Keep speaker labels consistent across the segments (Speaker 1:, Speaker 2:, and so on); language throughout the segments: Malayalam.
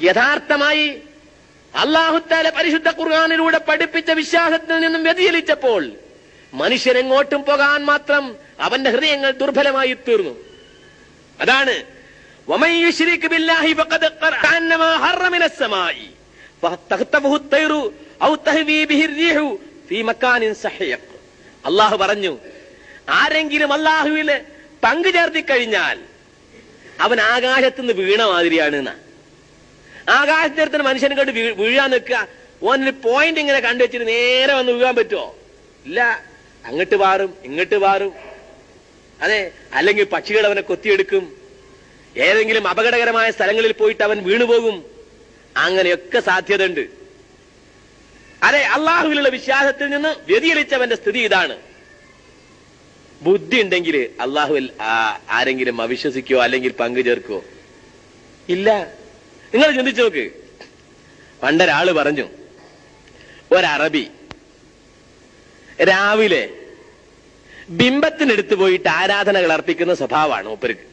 Speaker 1: യഥാർത്ഥമായി അല്ലാഹുത്താല പരിശുദ്ധ ഖുർആനിലൂടെ പഠിപ്പിച്ച വിശ്വാസത്തിൽ നിന്നും വ്യതിചലിച്ചപ്പോൾ മനുഷ്യരെങ്ങോട്ടും പോകാൻ മാത്രം അവന്റെ ഹൃദയങ്ങൾ ദുർബലമായി തീർന്നു. അതാണ് വമൻ യുശ്രിക് ബില്ലാഹി ഫഖദ് ഖറഅന്നമാ ഹറ മിനസ് സമാഇ ഫതഖ്തഫുഹു അത്തൈറു ഔ തഹ്വീ ബിഹി الرീഹു ഫീ മക്കാനിൻ സഹീഖ്. അല്ലാഹു പറഞ്ഞു, ആരെങ്കിലും അല്ലാഹുവിൽ പങ്കു ചേർത്തി കഴിഞ്ഞാൽ അവൻ ആകാശത്തുനിന്ന് വീണ മാതിരിയാണ് എന്നാ. ആകാശത്തിന് മനുഷ്യനെ കൊണ്ട് വീഴാൻ നിൽക്കുക, ഓനൊരു പോയിന്റ് ഇങ്ങനെ കണ്ടുവച്ചിട്ട് നേരെ വന്ന് വീഴാൻ പറ്റുമോ? ഇല്ല, അങ്ങോട്ട് പാറും ഇങ്ങോട്ട് പാറും. അതെ, അല്ലെങ്കിൽ പക്ഷികൾ അവനെ കൊത്തിയെടുക്കും, ഏതെങ്കിലും അപകടകരമായ സ്ഥലങ്ങളിൽ പോയിട്ട് അവൻ വീണുപോകും. അങ്ങനെയൊക്കെ സാധ്യതയുണ്ട്. അതെ, അള്ളാഹുവിലുള്ള വിശ്വാസത്തിൽ നിന്ന് വ്യതിചലിച്ചവന്റെ സ്ഥിതി ഇതാണ്. ബുദ്ധി ഉണ്ടെങ്കിൽ അള്ളാഹുവിൽ ആരെങ്കിലും അവിശ്വസിക്കോ അല്ലെങ്കിൽ പങ്കു ചേർക്കോ? ഇല്ല. നിങ്ങൾ ചിന്തിച്ചു നോക്ക്. പണ്ടൊരാള് പറഞ്ഞു, ഒരറബി രാവിലെ ബിംബത്തിനടുത്ത് പോയിട്ട് ആരാധനകൾ അർപ്പിക്കുന്ന സ്വഭാവമാണ് മൂപ്പർക്ക്.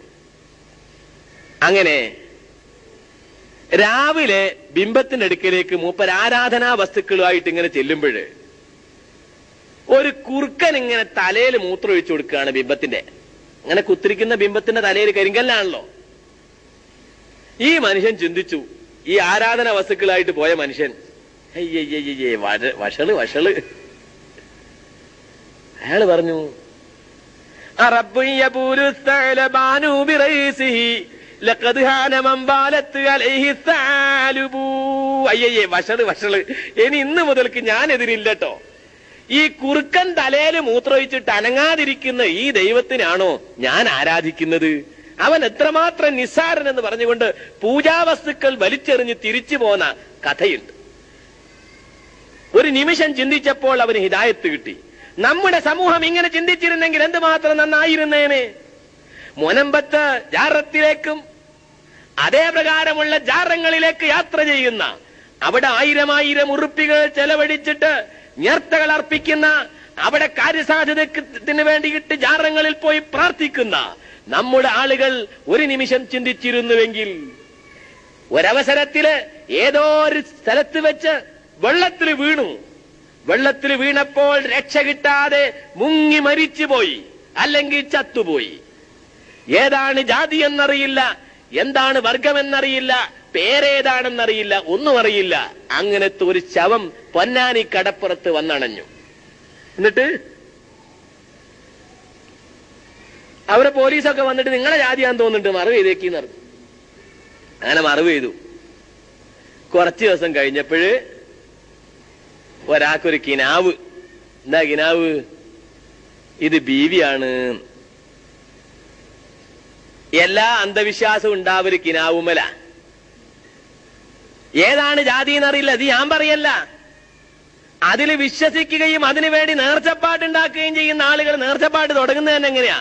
Speaker 1: അങ്ങനെ രാവിലെ ബിംബത്തിന്റെ അടുക്കലേക്ക് മൂപ്പർ ആരാധനാ വസ്തുക്കളുമായിട്ട് ഇങ്ങനെ ചെല്ലുമ്പോൾ ഒരു കുറുക്കൻ ഇങ്ങനെ തലയിൽ മൂത്രമൊഴിച്ചു കൊടുക്കുകയാണ് ബിംബത്തിന്റെ. അങ്ങനെ കുത്തിരിക്കുന്ന ബിംബത്തിന്റെ തലയിൽ കരിങ്കല്ലാണല്ലോ. ഈ മനുഷ്യൻ ചിന്തിച്ചു, ഈ ആരാധനാ വസ്തുക്കളായിട്ട് പോയ മനുഷ്യൻ, വഷള്. അയാള് പറഞ്ഞു, വഷള്. ഇനി ഇന്ന് മുതൽക്ക് ഞാൻ എതിരില്ലട്ടോ. ഈ കുറുക്കൻ തലയിൽ മൂത്രമൊഴിച്ചിട്ട് അനങ്ങാതിരിക്കുന്ന ഈ ദൈവത്തിനാണോ ഞാൻ ആരാധിക്കുന്നത്? അവൻ എത്രമാത്രം നിസ്സാരൻ എന്ന് പറഞ്ഞുകൊണ്ട് പൂജാവസ്തുക്കൾ വലിച്ചെറിഞ്ഞ് തിരിച്ചു പോന്ന കഥയുണ്ട്. ഒരു നിമിഷം ചിന്തിച്ചപ്പോൾ അവന് ഹിദായത്ത് കിട്ടി. നമ്മുടെ സമൂഹം ഇങ്ങനെ ചിന്തിച്ചിരുന്നെങ്കിൽ എന്തുമാത്രം നന്നായിരുന്നേനെ. മുനമ്പത്ത് ജാറത്തിലേക്കും അതേ പ്രകാരമുള്ള ജാറങ്ങളിലേക്ക് യാത്ര ചെയ്യുന്ന, അവിടെ 1000 ഉറുപ്പികൾ ചെലവഴിച്ചിട്ട് നേർച്ചകൾ അർപ്പിക്കുന്ന, അവിടെ കാര്യസാധ്യതത്തിന് വേണ്ടിയിട്ട് ജാറങ്ങളിൽ പോയി പ്രാർത്ഥിക്കുന്ന നമ്മുടെ ആളുകൾ ഒരു നിമിഷം ചിന്തിച്ചിരുന്നുവെങ്കിൽ, ഒരവസരത്തില് ഏതോ ഒരു സ്ഥലത്ത് വെച്ച് വെള്ളത്തിൽ വീണു. വെള്ളത്തിൽ വീണപ്പോൾ രക്ഷ കിട്ടാതെ മുങ്ങി മരിച്ചുപോയി, അല്ലെങ്കിൽ ചത്തുപോയി. ഏതാണ് ജാതി എന്നറിയില്ല, എന്താണ് വർഗമെന്നറിയില്ല, പേരേതാണെന്നറിയില്ല, ഒന്നും അറിയില്ല. അങ്ങനത്തെ ഒരു ശവം പൊന്നാനി കടപ്പുറത്ത് വന്നണഞ്ഞു. എന്നിട്ട് അവരെ പോലീസൊക്കെ വന്നിട്ട് നിങ്ങളെ ജാതിയാന്ന് തോന്നുന്നുണ്ട്, മറവ് ചെയ്തേക്കിന്ന് പറഞ്ഞു. അങ്ങനെ മറവ് ചെയ്തു. കുറച്ചു ദിവസം കഴിഞ്ഞപ്പോഴ് ഒരാൾക്കൊരു കിനാവ്. എന്താ കിനാവ്? ഇത് ബീവിയാണ്. എല്ലാ അന്ധവിശ്വാസവും ഉണ്ടാവൊരു കിനാവുമല. ഏതാണ് ജാതി എന്നറിയില്ല, ഇത് ഞാൻ പറയല്ല. അതിൽ വിശ്വസിക്കുകയും അതിനുവേണ്ടി നേർച്ചപ്പാട്ടുണ്ടാക്കുകയും ചെയ്യുന്ന ആളുകൾ നേർച്ചപ്പാട്ട് തുടങ്ങുന്നത് തന്നെ എങ്ങനെയാ?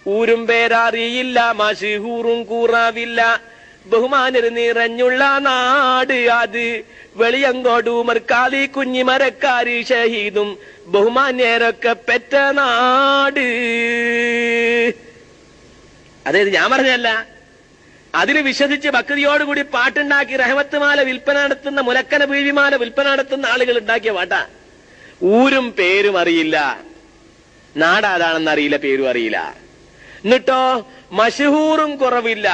Speaker 1: ഊരും പേരറിയില്ല, മഷഹൂറും കൂറാവില്ല, ബഹുമാനര് നിറഞ്ഞുള്ള നാട് അത്, വെളിയങ്കോട് ഉമർക്കാലി കുഞ്ഞിമരക്കാരി ഷഹീദും ബഹുമാന്യരൊക്കെ പെറ്റ നാട്. അതായത് ഞാൻ പറഞ്ഞല്ല, അതിന് വിശ്വസിച്ച് ഭക്തിയോടുകൂടി പാട്ടുണ്ടാക്കി റഹ്മത്തുമാല വിൽപ്പന നടത്തുന്ന, മുലക്കന ബീവിമാല വിൽപ്പന നടത്തുന്ന ആളുകൾ ഉണ്ടാക്കിയ പാട്ടാ. ഊരും പേരും അറിയില്ല, നാടാതാണെന്ന് അറിയില്ല, പേരും അറിയില്ല. എന്നിട്ടോ മഷഹൂറും കുറവില്ല,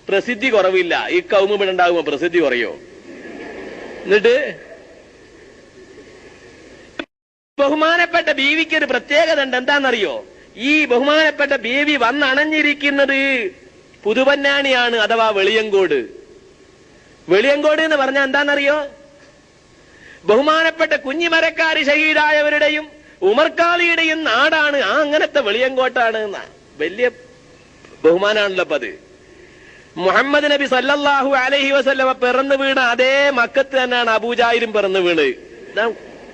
Speaker 1: പ്രസിദ്ധി കുറവില്ല. ഈ കൗമുണ്ടാകുമ്പോ പ്രസിദ്ധി കുറയോ? എന്നിട്ട് ബഹുമാനപ്പെട്ട ബീവിക്ക് ഒരു പ്രത്യേകത ഉണ്ട്. എന്താണെന്നറിയോ? ഈ ബഹുമാനപ്പെട്ട ബീവി വന്നണഞ്ഞിരിക്കുന്നത് പുതുപന്നാണിയാണ്, അഥവാ വെളിയങ്കോട്. വെളിയങ്കോട് എന്ന് പറഞ്ഞാൽ എന്താണെന്നറിയോ? ബഹുമാനപ്പെട്ട കുഞ്ഞിമരക്കാരി ഷഹീദായവരുടെയും ഉമർക്കാളിയുടെയും നാടാണ്. അങ്ങനത്തെ വെളിയങ്കോട്ടാണ് എന്നാ. വലിയ ബഹുമാനാണല്ലോ അപ്പൊ അത്. മുഹമ്മദ് നബി സല്ലല്ലാഹു അലൈഹി വസല്ലമ പിറന്നു വീണ അതേ മക്കത്ത് തന്നെയാണ് അബൂജാഹിലും പിറന്നു വീണ്.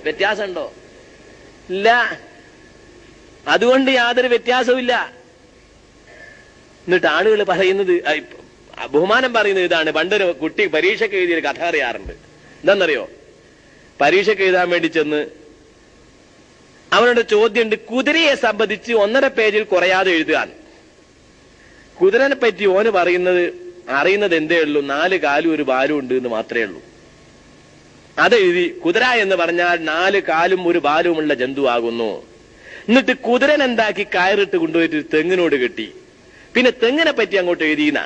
Speaker 1: വ്യത്യാസമുണ്ടോ? ഇല്ല. അതുകൊണ്ട് യാതൊരു വ്യത്യാസവും ഇല്ല. എന്നിട്ട് ആളുകൾ പറയുന്നത്, ബഹുമാനം പറയുന്നത് ഇതാണ്. പണ്ടൊരു കുട്ടി പരീക്ഷയ്ക്ക് എഴുതിയൊരു കഥ അറിയാറുണ്ട്. എന്താണെന്നറിയോ? പരീക്ഷയ്ക്ക് എഴുതാൻ വേണ്ടി ചെന്ന് അവനോട് ചോദ്യമുണ്ട്, കുതിരയെ സംബന്ധിച്ച് 1.5 പേജിൽ കുറയാതെ എഴുതുക. കുതിരനെ പറ്റി ഓന് പറയുന്നത്, അറിയുന്നത് എന്തേ ഉള്ളൂ, 4 കാലും 1 ബാലും ഉണ്ട് എന്ന് മാത്രമേ ഉള്ളൂ. അതെഴുതി. കുതിര എന്ന് പറഞ്ഞാൽ 4 കാലും 1 ബാലുമുള്ള ജന്തുവാകുന്നു. എന്നിട്ട് കുതിരൻ എന്താക്കി കയറിട്ട് കൊണ്ടുപോയിട്ട് തെങ്ങിനോട് കെട്ടി. പിന്നെ തെങ്ങിനെ പറ്റി അങ്ങോട്ട് എഴുതിയെന്ന.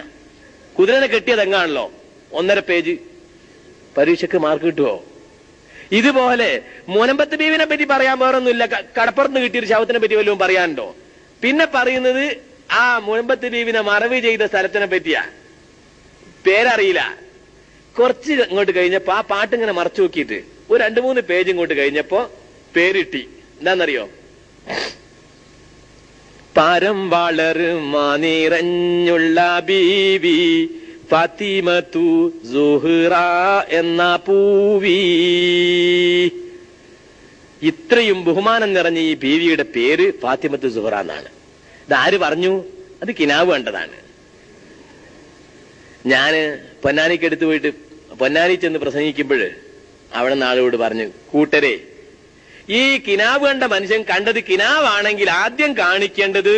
Speaker 1: കുതിരനെ കെട്ടിയ തെങ്ങാണല്ലോ. 1.5 പേജ്. പരീക്ഷക്ക് മാർക്ക് കിട്ടുമോ? ഇതുപോലെ മുനമ്പത്ത് ബീവിനെ പറ്റി പറയാൻ വേറൊന്നുമില്ല. കടപ്പുറത്ത് കിട്ടിയൊരു ശവത്തിനെ പറ്റി വല്ലതും പറയാനുണ്ടോ? പിന്നെ പറയുന്നത് ആ മുനമ്പത്ത് ബീവിനെ മറവ് ചെയ്ത സ്ഥലത്തിനെ പറ്റിയാ. പേരറിയില്ല. കുറച്ച് ഇങ്ങോട്ട് കഴിഞ്ഞപ്പോ ആ പാട്ടിങ്ങനെ മറച്ചു നോക്കിയിട്ട് ഒരു 2-3 പേജ് ഇങ്ങോട്ട് കഴിഞ്ഞപ്പോ പേരിട്ടി. എന്താന്നറിയോ? പാരം വളരുമാ നിറഞ്ഞുള്ള ബീവി ഫാത്തിമത്തു സുഹ്റ എന്ന പൂവി. ഇത്രയും ബഹുമാനം നിറഞ്ഞ ഈ ബീവിയുടെ പേര് ഫാത്തിമത്തു സുഹ്റ എന്നാണ്. ഇതാര് പറഞ്ഞു? അത് കിനാവ് കണ്ടതാണ്. ഞാന് പൊന്നാനിക്കടുത്ത് പോയിട്ട് പൊന്നാനി ചെന്ന് പ്രസംഗിക്കുമ്പോൾ അവിടെ നാളോട് പറഞ്ഞു, കൂട്ടരെ, ഈ കിനാവ് കണ്ട മനുഷ്യൻ കണ്ടത് കിനാവാണെങ്കിൽ ആദ്യം കാണിക്കേണ്ടത്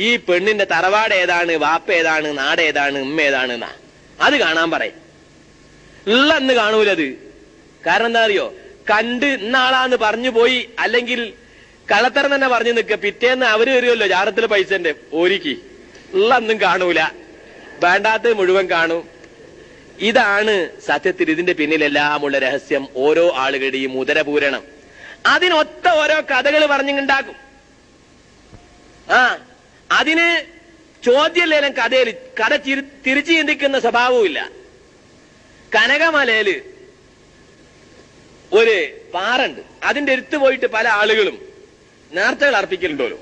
Speaker 1: ഈ പെണ്ണിന്റെ തറവാട് ഏതാണ്, വാപ്പ ഏതാണ്, നാട് ഏതാണ്, ഉമ്മ ഏതാണ് എന്നാ. അത് കാണാൻ പറയും. എന്ന് കാണൂലത്. കാരണം എന്താ അറിയോ? കണ്ട് ഇന്നാളാന്ന് പറഞ്ഞു പോയി, അല്ലെങ്കിൽ കള്ളത്തരം തന്നെ പറഞ്ഞു നിൽക്കുക. പിറ്റേന്ന് അവര് വരുമല്ലോ ജാറത്തിലെ പൈസന്റെ ഓരിക്ക്. ഒന്നും കാണൂല, വേണ്ടാത്തത് മുഴുവൻ കാണും. ഇതാണ് സത്യത്തിൽ ഇതിന്റെ പിന്നിലെല്ലാമുള്ള രഹസ്യം. ഓരോ ആളുകളുടെയും ഉദരപൂരണം. അതിനൊത്ത ഓരോ കഥകൾ പറഞ്ഞുണ്ടാക്കും. അതിന് ചോദ്യലേലം കഥയിൽ കഥ തിരിച്ചു ചിന്തിക്കുന്ന സ്വഭാവവുമില്ല. കനകമലയില് ഒരു പാറുണ്ട്. അതിന്റെ അടുത്ത് പോയിട്ട് പല ആളുകളും നേർച്ചകൾ അർപ്പിക്കലുണ്ടല്ലോ.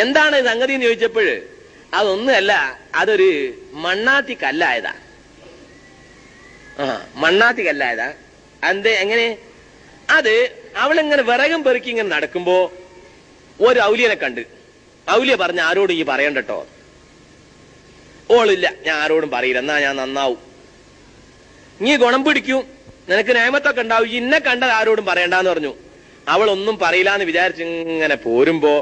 Speaker 1: എന്താണ് സംഗതി എന്ന് ചോദിച്ചപ്പോഴ് അതൊന്നുമല്ല, അതൊരു മണ്ണാത്തി കല്ലായതാ. മണ്ണാത്തി കല്ലായതാ. എങ്ങനെ? അത് അവളിങ്ങനെ വിറകും പെറുക്കി ഇങ്ങനെ നടക്കുമ്പോ ഒരു ഔലിയനെ കണ്ട്. ഔലിയ പറഞ്ഞ ആരോടും ഈ പറയണ്ടട്ടോ. ഓളില്ല, ഞാൻ ആരോടും പറയില്ല, എന്നാ ഞാൻ നന്നാവും, നീ ഗുണം പിടിക്കും, നിനക്ക് നേമത്തൊക്കെ ഉണ്ടാവും, ഇന്നെ കണ്ടത് ആരോടും പറയണ്ടെന്ന് പറഞ്ഞു. അവളൊന്നും പറയില്ലാന്ന് വിചാരിച്ചിങ്ങനെ പോരുമ്പോ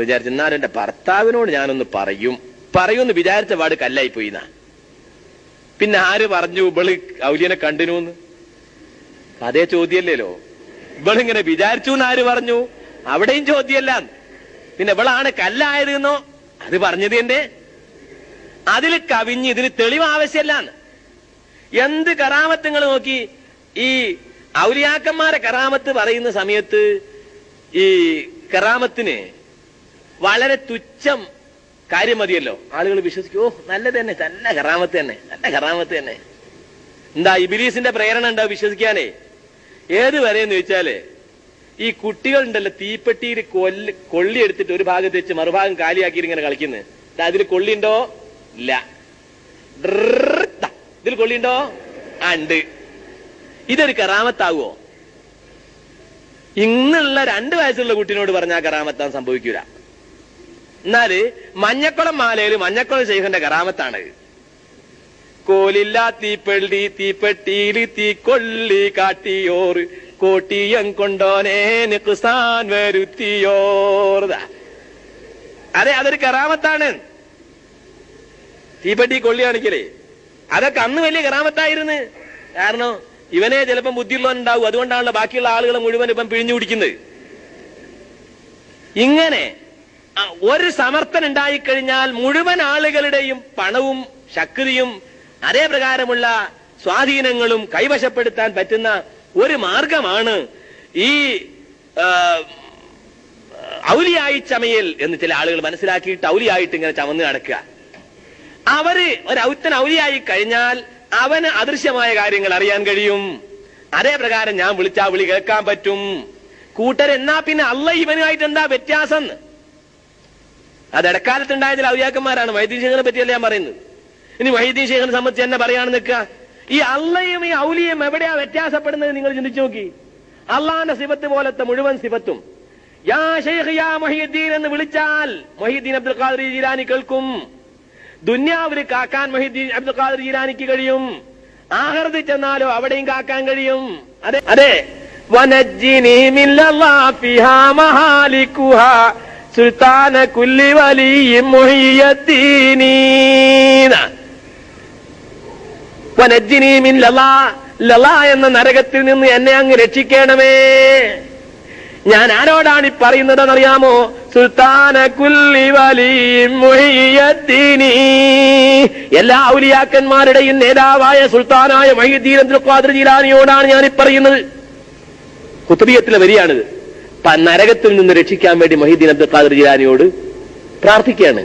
Speaker 1: വിചാരിച്ചു, എന്നാലും എന്റെ ഭർത്താവിനോട് ഞാനൊന്ന് പറയൂന്ന് വിചാരിച്ച പാട് കല്ലായി പോയിന്നാ. പിന്നെ ആര് പറഞ്ഞു ഇവള് ഔലിയനെ കണ്ടിനൂന്ന്? അതേ ചോദ്യല്ലല്ലോ. ഇവളിങ്ങനെ വിചാരിച്ചു എന്ന് ആര് പറഞ്ഞു? അവിടെയും ചോദ്യമല്ല. പിന്നെ ഇവളാണ് കല്ലായത് എന്നോ? അത് പറഞ്ഞത് എന്റെ അതിൽ കവിഞ്ഞ് ഇതിന് തെളിവ് ആവശ്യമല്ലാന്ന്. എന്ത് കറാമത്തുങ്ങൾ നോക്കി. ഈ ഔലിയാക്കന്മാരെ കറാമത്ത് പറയുന്ന സമയത്ത് ഈ കറാമത്തിന് വളരെ തുച്ഛം കാര്യം മതിയല്ലോ. ആളുകൾ വിശ്വസിക്കും, ഓ നല്ലത് തന്നെ, നല്ല കറാമത്ത് തന്നെ, നല്ല കറാമത്ത് തന്നെ. എന്താ ഇബിലീസിന്റെ പ്രേരണ ഉണ്ടാവും വിശ്വസിക്കാനേ. ഏത് വരെയെന്ന് ചോദിച്ചാല് ഈ കുട്ടികളുണ്ടല്ലോ തീപ്പെട്ടിയിൽ കൊള്ളി എടുത്തിട്ട് ഒരു ഭാഗത്ത് വെച്ച് മറുഭാഗം കാലിയാക്കി ഇങ്ങനെ കളിക്കുന്നത്. അതിൽ കൊള്ളിയുണ്ടോ? ഇല്ല. ഇതിൽ കൊള്ളിയുണ്ടോ? ഉണ്ട്. ഇതൊരു കറാമത്താവോ? ഇന്നുള്ള 2 വയസ്സുള്ള കുട്ടിനോട് പറഞ്ഞാൽ കറാമത്താൻ സംഭവിക്കൂല. എന്നാല് മഞ്ഞക്കുളം മാലയില് മഞ്ഞക്കുളം ശൈഖന്റെ കറാമത്താണ്. കോലില്ല തീപ്പെള്ളി തീപ്പെട്ടിയില് തീക്കൊള്ളി കാട്ടിയോർ കോട്ടിയം കൊണ്ടോനെ നിക്കുസാൻ വരുത്തിയോർ. അതെ, അതൊരു കറാമത്താണ്. തീപ്പെട്ടി കൊള്ളി കാണിക്കലേ അതൊക്കെ അന്ന് വലിയ കറാമത്തായിരുന്നു. കാരണം ഇവനെ ചിലപ്പം ബുദ്ധിയുള്ളവനുണ്ടാവും. അതുകൊണ്ടാണല്ലോ ബാക്കിയുള്ള ആളുകളെ മുഴുവൻ ഇപ്പം പിഴിഞ്ഞു കുടിക്കുന്നത്. ഇങ്ങനെ ഒരു സമർത്ഥൻ ഉണ്ടായിക്കഴിഞ്ഞാൽ മുഴുവൻ ആളുകളുടെയും പണവും ശക്തിയും അതേ പ്രകാരമുള്ള സ്വാധീനങ്ങളും കൈവശപ്പെടുത്താൻ പറ്റുന്ന ഒരു മാർഗമാണ് ഈ ഔലിയായി ചമയൽ എന്ന് ചില ആളുകൾ മനസ്സിലാക്കിയിട്ട് ഔലിയായിട്ട് ഇങ്ങനെ ചമന്ന് നടക്കുക. അവര് ഒരൗത്തൻ ഔലിയായി കഴിഞ്ഞാൽ അവന് അദൃശ്യമായ കാര്യങ്ങൾ അറിയാൻ കഴിയും. അതേ പ്രകാരം ഞാൻ വിളിച്ചാ വിളി കേൾക്കാൻ പറ്റും. കൂട്ടരെന്നാ പിന്നെ അല്ല ഇവനുമായിട്ട് എന്താ വ്യത്യാസം? അത് ഇടക്കാലത്തുണ്ടായതിൽ ഔലിയാക്കന്മാരാണ്. മൊഹീദ്ദീൻ ശൈഖിനെ പറ്റിയല്ല ഞാൻ പറയുന്നത്. ഇനി മൊഹീദ്ദീൻ ശൈഖിനെ സംബന്ധിച്ച് എന്നെ പറയാണെന്ന് നിൽക്കുക. ഈ അള്ളയും ഈ ഔലിയും എവിടെയാ വ്യത്യാസപ്പെടുന്നത് നിങ്ങൾ ചിന്തിച്ചു നോക്കി. അള്ളാന്റെ സിഫത്ത് പോലത്തെ മുഴുവൻ സിഫത്തും യാ ശൈഖ് യാ മൊഹീദ്ദീൻ എന്ന് വിളിച്ചാൽ മൊഹീദ്ദീൻ അബ്ദുൽ ഖാദിർ ജീലാനി കേൾക്കും. ദുന്യാവിൽ കാക്കാൻ മൊഹീദ്ദീൻ അബ്ദുൽ ഖാദിർ ജീലാനിക്ക് കഴിയും. ആഖിറത്തിൽ ചെന്നാലോ അവിടെയും കാക്കാൻ കഴിയും. അതെ അതെ, വനജ്ജിനി മിൻ ലളാഫിഹാ മഹാലികുഹാ സുൽത്താന കുല്ലി വലിയ്യിൻ മുഹിയദ്ദീൻ. വനജ്ജിനീ മിൻ ലളാ എന്ന നരകത്തിൽ നിന്ന് എന്നെ അങ്ങ് രക്ഷിക്കണമേ. ഞാൻ ആരോടാണ് ഈ പറയുന്നതെന്നറിയാമോ? സുൽത്താന കുല്ലി വലിയും മുഹിയദ്ദീനി, എല്ലാ ഔലിയാക്കന്മാരുടെയും നേതാവായ സുൽത്താനായ മുഹ്യിദ്ദീൻ അബ്ദുൽ ഖാദിർ ജീലാനിയോടാണ് ഞാൻ ഈ പറയുന്നത്. ഖുത്ബിയത്തിലെ വരിയാണിത്. നരകത്തിൽ നിന്ന് രക്ഷിക്കാൻ വേണ്ടി മുഹ്യിദ്ദീൻ അബ്ദുൽ ഖാദിർ ജീലാനിയോട് പ്രാർത്ഥിക്കുകയാണ്.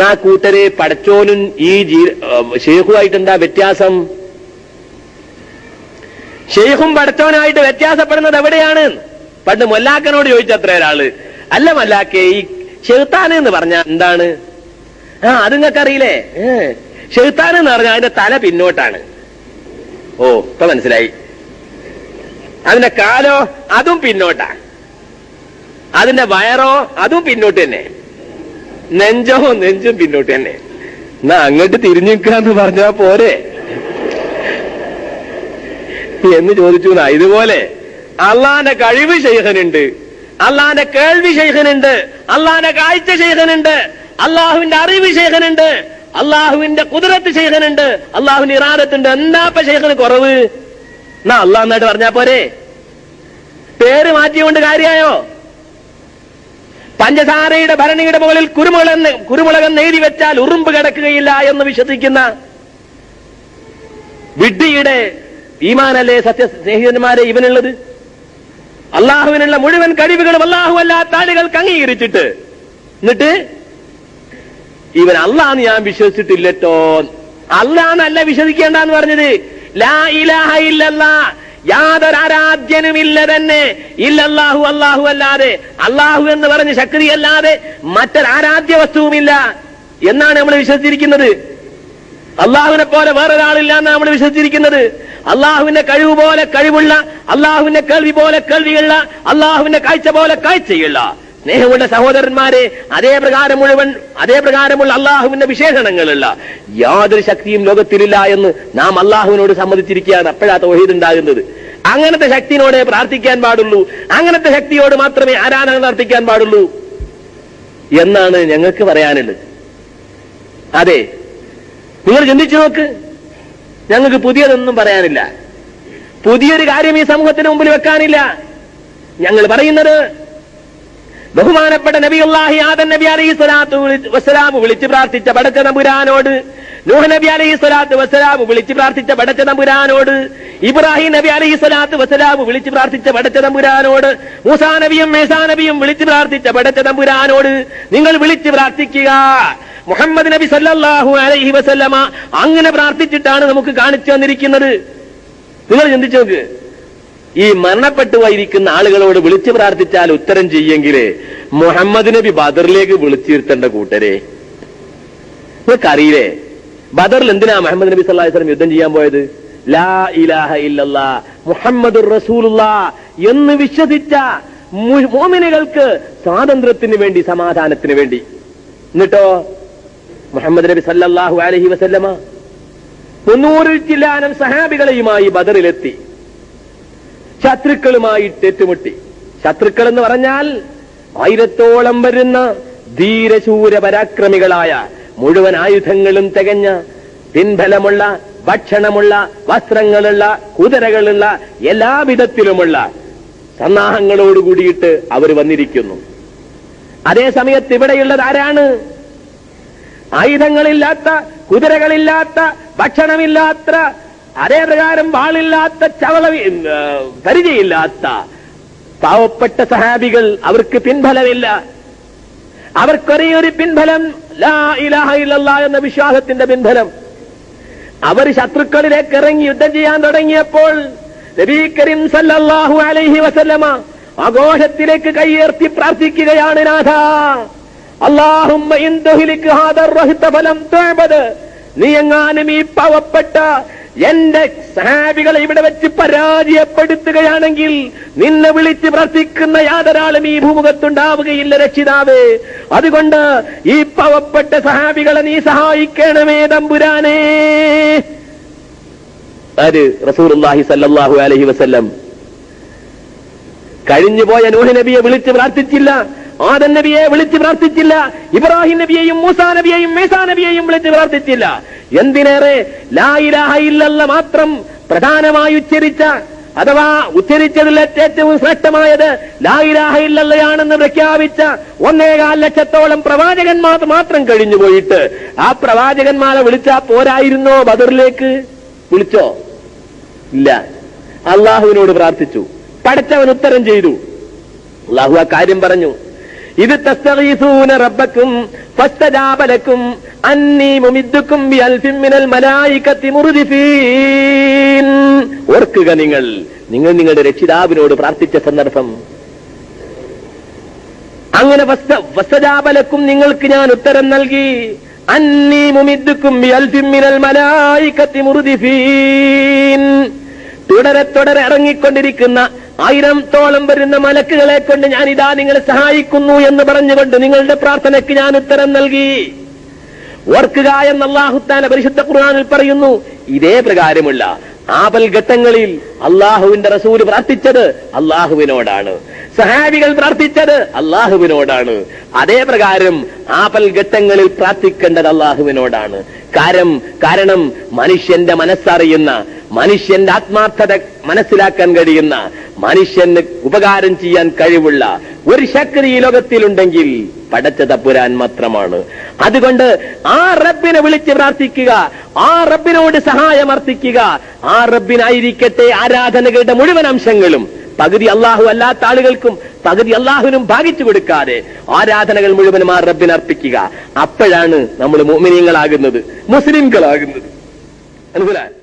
Speaker 1: നാ കൂട്ടരെ, പടച്ചോനും ഈ ഷെയ്ഖുമായിട്ട് എന്താ വ്യത്യാസം? ഷെയ്ഖും പടച്ചോനായിട്ട് വ്യത്യാസപ്പെടുന്നത് എവിടെയാണ്? പണ്ട് മൊല്ലാക്കനോട് ചോദിച്ചത്ര ഒരാള്, അല്ല മൊല്ലാക്കെ, ഈ ഷെയ്ത്താൻ എന്ന് പറഞ്ഞാൽ എന്താണ്? അത് നിങ്ങൾക്കറിയില്ലേ? ഷെയ്ത്താൻ എന്ന് പറഞ്ഞാൽ അതിന്റെ തല പിന്നോട്ടാണ്. ഓ, ഇപ്പൊ മനസ്സിലായി. അതിന്റെ കാലോ അതും പിന്നോട്ടാ, അതിന്റെ വയറോ അതും പിന്നോട്ട് തന്നെ, നെഞ്ചും പിന്നോട്ട് തന്നെ. എന്നാ അങ്ങോട്ട് തിരിഞ്ഞു നിൽക്കാന്ന് പറഞ്ഞാ പോരെ എന്ന് ചോദിച്ചു. ഇതുപോലെ അള്ളാന്റെ കഴിവ് ശൈഖനുണ്ട്, അള്ളാന്റെ കേൾവി ശൈഖനുണ്ട്, അള്ളാന്റെ കാഴ്ച ശൈഖനുണ്ട്, അള്ളാഹുവിന്റെ അറിവ് ശൈഖനുണ്ട്, അള്ളാഹുവിന്റെ കുദറത്ത് ശൈഖനുണ്ട്, അള്ളാഹുവിന്റെ ഇറാദത്തുണ്ട്. എന്താ ഇപ്പൊ ശൈഖന് കുറവ്? എന്നാ അള്ളാഹ് എന്നായിട്ട് പറഞ്ഞാ പോരെ? പേര് മാറ്റിക്കൊണ്ട് കാര്യായോ? പഞ്ചസാരയുടെ ഭരണിയുടെ മുകളിൽ കുരുമുളകെന്ന് എഴുതി വെച്ചാൽ ഉറുമ്പ് കിടക്കുകയില്ല എന്ന് വിശ്വസിക്കുന്ന വിഡ്ഢിയുടെ ഈമാനല്ലേ സത്യസ്നേഹിതന്മാരെ ഇവനുള്ളത്? അള്ളാഹുവിനുള്ള മുഴുവൻ കഴിവുകളും അള്ളാഹു അല്ലാത്ത ആളുകൾക്ക് അംഗീകരിച്ചിട്ട് എന്നിട്ട് ഇവൻ അള്ളാന്ന് ഞാൻ വിശ്വസിച്ചിട്ടില്ലട്ടോ, അള്ളാന്നല്ല വിശ്വസിക്കേണ്ടെന്ന് പറഞ്ഞത്. ലാ ഇലാഹ ഇല്ലല്ലാഹ്, യാതൊരു ആരാധ്യനുമില്ല തന്നെ, ഇല്ലല്ലാഹു, അള്ളാഹു അല്ലാതെ, അള്ളാഹു എന്ന് പറഞ്ഞ് ശക്തിയല്ലാതെ മറ്റൊരാരാധ്യ വസ്തുവുമില്ല എന്നാണ് നമ്മൾ വിശ്വസിച്ചിരിക്കുന്നത്. അള്ളാഹുവിനെ പോലെ വേറൊരാളില്ല എന്നാണ് നമ്മൾ വിശ്വസിച്ചിരിക്കുന്നത്. അള്ളാഹുവിന്റെ കഴിവ് പോലെ കഴിവുള്ള, അള്ളാഹുവിന്റെ കേൾവി പോലെ കേൾവിയുള്ള, അള്ളാഹുവിന്റെ കാഴ്ച പോലെ കാഴ്ചയുള്ള സ്നേഹമുള്ള സഹോദരന്മാരെ, അതേ പ്രകാരമുള്ള അള്ളാഹുവിന്റെ വിശേഷണങ്ങളുള്ള യാതൊരു ശക്തിയും ലോകത്തിലില്ല എന്ന് നാം അള്ളാഹുവിനോട് സമ്മതിച്ചിരിക്കുകയാണ്. അപ്പോഴാ തൗഹീദ് ഉണ്ടാകുന്നത്. അങ്ങനത്തെ ശക്തിയോടെ പ്രാർത്ഥിക്കാൻ പാടുള്ളൂ, അങ്ങനത്തെ ശക്തിയോട് മാത്രമേ ആരാധന നടത്തിക്കാൻ പാടുള്ളൂ എന്നാണ് ഞങ്ങൾക്ക് പറയാനുള്ളത്. അതെ, നിങ്ങൾ ചിന്തിച്ചു നോക്ക്. ഞങ്ങൾക്ക് പുതിയതൊന്നും പറയാനില്ല, പുതിയൊരു കാര്യം ഈ സമൂഹത്തിന് മുമ്പിൽ വെക്കാനില്ല. ഞങ്ങൾ പറയുന്നത് ബഹുമാനപ്പെട്ട നബിയുല്ലാഹി ആദം നബി അലൈഹി സ്വലാത്തു വസ്സലാം വിളിച്ച് പ്രാർത്ഥിച്ച പടച്ച തമ്പുരാനോട്, നൂഹ് നബി അലൈഹി സ്വലാത്തു വസ്സലാം വിളിച്ച് പ്രാർത്ഥിച്ച പടച്ച തമ്പുരാനോട്, ഇബ്രാഹിം നബി അലൈഹി സ്വലാത്തു വസ്സലാം വിളിച്ച് പ്രാർത്ഥിച്ച പടച്ച തമ്പുരാനോട്, മൂസാ നബിയും ഈസാ നബിയും വിളിച്ച് പ്രാർത്ഥിച്ച പടച്ച തമ്പുരാനോട് നിങ്ങൾ വിളിച്ച് പ്രാർത്ഥിക്കുക. മുഹമ്മദ് നബി സല്ലല്ലാഹു അലൈഹി വസല്ലമ അങ്ങനെ പ്രാർത്ഥിച്ചിട്ടാണ് നമുക്ക് കാണിച്ചു തന്നിരിക്കുന്നത്. നിങ്ങൾ ചിന്തിച്ചു നോക്ക്. ഈ മരണപ്പെട്ടു പോയിരിക്കുന്ന ആളുകളോട് വിളിച്ചു പ്രാർത്ഥിച്ചാൽ ഉത്തരം ചെയ്യെങ്കില് മുഹമ്മദ് നബി ബദറിലേക്ക് വിളിച്ചിരുത്തേണ്ട കൂട്ടരെ, നിങ്ങൾക്കറിയില്ലേ ബദറിൽ എന്തിനാ മുഹമ്മദ് നബി സല്ലല്ലാഹു അലൈഹി വസല്ലം യുദ്ധം ചെയ്യാൻ പോയത്? ലാ ഇലാഹ ഇല്ലല്ലാഹ് മുഹമ്മദുർ റസൂലുള്ളാഹ് എന്ന് വിശ്വസിച്ച മുഅ്മിനുകൾക്ക് സ്വാതന്ത്ര്യത്തിന് വേണ്ടി, സമാധാനത്തിന് വേണ്ടി. എന്നിട്ടോ മുഹമ്മദ് നബി സല്ലല്ലാഹു അലൈഹി വസല്ലമ 300 ചില്ലാനം സഹാബികളെയുമായി ബദറിലെത്തി ശത്രുക്കളുമായിട്ട് ഏറ്റുമുട്ടി. ശത്രുക്കൾ എന്ന് പറഞ്ഞാൽ 1000ഓളം വരുന്ന ധീരശൂര പരാക്രമികളായ, മുഴുവൻ ആയുധങ്ങളും തികഞ്ഞ, പിൻബലമുള്ള, ഭക്ഷണമുള്ള, വസ്ത്രങ്ങളുള്ള, കുതിരകളുള്ള, എല്ലാ വിധത്തിലുമുള്ള സന്നാഹങ്ങളോടുകൂടിയിട്ട് അവർ വന്നിരിക്കുന്നു. അതേ സമയത്ത് ഇവിടെയുള്ളത് ആരാണ്? ആയുധങ്ങളില്ലാത്ത, കുതിരകളില്ലാത്ത, ഭക്ഷണമില്ലാത്ത, അതേ പ്രകാരം വാളില്ലാത്ത, പരിചയമില്ലാത്ത പാവപ്പെട്ട സഹാബികൾ. അവർക്ക് പിൻബലമില്ല. അവർക്കൊരേ ഒരു പിൻബലം ലാ ഇലാഹ ഇല്ലല്ലാഹ് എന്ന വിശ്വാസത്തിന്റെ പിൻബലം. അവർ ശത്രുക്കളിലേക്ക് ഇറങ്ങി യുദ്ധം ചെയ്യാൻ തുടങ്ങിയപ്പോൾ നബി കരീം സല്ലല്ലാഹു അലൈഹി വസല്ലമ ആഘോഷത്തിലേക്ക് കൈയുയർത്തി പ്രാർത്ഥിക്കുകയാണ്, നാഥ അല്ലാഹുമ്മ ഇൻ തുഹ്ലിക് ഹാദർ റഹ്ത ഫലം തുഅബദ്, നീ എങ്ങാനും ഈ പാവപ്പെട്ട എന്റെ സഹാബികളെ ഇവിടെ വെച്ച് പരാജയപ്പെടുത്തുകയാണെങ്കിൽ നിന്നെ വിളിച്ച് പ്രാർത്ഥിക്കുന്ന യാതൊരാളും ഈ ഭൂമുഖത്തുണ്ടാവുകയില്ല രക്ഷിതാവേ. അതുകൊണ്ട് ഈ പാവപ്പെട്ട സഹാബികളെ നീ സഹായിക്കണമേ തമ്പുരാനേ. ആര്? റസൂലുള്ളാഹി സല്ലല്ലാഹു അലൈഹി വസല്ലം. കഴിഞ്ഞുപോയ നൂഹ് നബിയെ വിളിച്ച് പ്രാർത്ഥിച്ചില്ല, ആദം നബിയെ വിളിച്ച് പ്രാർത്ഥിച്ചില്ല, ഇബ്രാഹിം നബിയെയും മൂസാ നബിയെയും ഈസാ നബിയെയും വിളിച്ച് പ്രാർത്ഥിച്ചില്ല. എന്തിനേറെ ലാ ഇലാഹ ഇല്ലല്ലാഹ് മാത്രം പ്രധാനമായി ഉച്ചരിച്ച, അഥവാ ഉച്ചരിച്ചതിൽ ഏറ്റവും ശ്രേഷ്ഠമായത് ലാ ഇലാഹ ഇല്ലല്ലാഹയാണെന്ന് പ്രഖ്യാപിച്ച 1.25 ലക്ഷത്തോളം പ്രവാചകന്മാർ മാത്രം കഴിഞ്ഞുപോയിട്ട് ആ പ്രവാചകന്മാരെ വിളിച്ചാ പോരായിരുന്നോ? ബദറിലേക്ക് വിളിച്ചോ? ഇല്ല. അള്ളാഹുവിനോട് പ്രാർത്ഥിച്ചു, പടച്ചവൻ ഉത്തരം ചെയ്തു. അള്ളാഹു ആ കാര്യം പറഞ്ഞു, ഇത് തസ്തഗീസൂന റബ്ബക്കും ഫസ്തജാബ ലക്കും അന്നീ മുമിദ്ദുക്കും ബിഅൽഫിൻ മിനൽ മലായികത്തി മുർദിഫീൻ. ഓർക്കുക, നിങ്ങൾ നിങ്ങളുടെ രക്ഷിതാവിനോട് പ്രാർത്ഥിച്ച സന്ദർഭം. അങ്ങനെ ഫസ്തജാബ ലക്കും, നിങ്ങൾക്ക് ഞാൻ ഉത്തരം നൽകി. അന്നീ മുമിദ്ദുക്കും ബിഅൽഫിൻ മിനൽ മലായികത്തി മുർദിഫീൻ. തുടരെ ഇറങ്ങിക്കൊണ്ടിരിക്കുന്ന 1000-ഓളം വരുന്ന മലക്കുകളെ കൊണ്ട് ഞാൻ ഇതാ നിങ്ങളെ സഹായിക്കുന്നു എന്ന് പറഞ്ഞുകൊണ്ട് നിങ്ങളുടെ പ്രാർത്ഥനയ്ക്ക് ഞാൻ ഉത്തരം നൽകി. ഓർക്കുക എന്ന് അല്ലാഹു തആല പരിശുദ്ധ ഖുർആനിൽ പറയുന്നു. ഇതേ പ്രകാരമുള്ള ആപൽ ഘട്ടങ്ങളിൽ അള്ളാഹുവിന്റെ റസൂൽ പ്രാർത്ഥിച്ചത് അള്ളാഹുവിനോടാണ്, സഹാബികൾ പ്രാർത്ഥിച്ചത് അള്ളാഹുവിനോടാണ്. അതേ പ്രകാരം ആപൽ ഘട്ടങ്ങളിൽ പ്രാർത്ഥിക്കേണ്ടത് അള്ളാഹുവിനോടാണ്. കാരണം മനുഷ്യന്റെ മനസ്സറിയുന്ന, മനുഷ്യന്റെ ആത്മാർത്ഥത മനസ്സിലാക്കാൻ കഴിയുന്ന, മനുഷ്യന് ഉപകാരം ചെയ്യാൻ കഴിവുള്ള ഒരു ശക്തി ഈ ലോകത്തിലുണ്ടെങ്കിൽ പടച്ച തമ്പുരാൻ മാത്രമാണ്. അതുകൊണ്ട് ആ റബ്ബിനെ വിളിച്ച് പ്രാർത്ഥിക്കുക, ആ റബ്ബിനോട് സഹായം അർത്ഥിക്കുക. ആ റബ്ബിനായിരിക്കട്ടെ ആരാധനകളുടെ മുഴുവൻ അംശങ്ങളും. പകുതി അള്ളാഹു അല്ലാത്ത ആളുകൾക്കും പകുതി അള്ളാഹുവിനും ഭാഗിച്ചു കൊടുക്കാതെ ആരാധനകൾ മുഴുവനും ആ റബ്ബിന് അർപ്പിക്കുക. അപ്പോഴാണ് നമ്മൾ മുഅ്മിനീങ്ങളാകുന്നത്, മുസ്ലിംകളാകുന്നത്. മനസ്സിലായോ?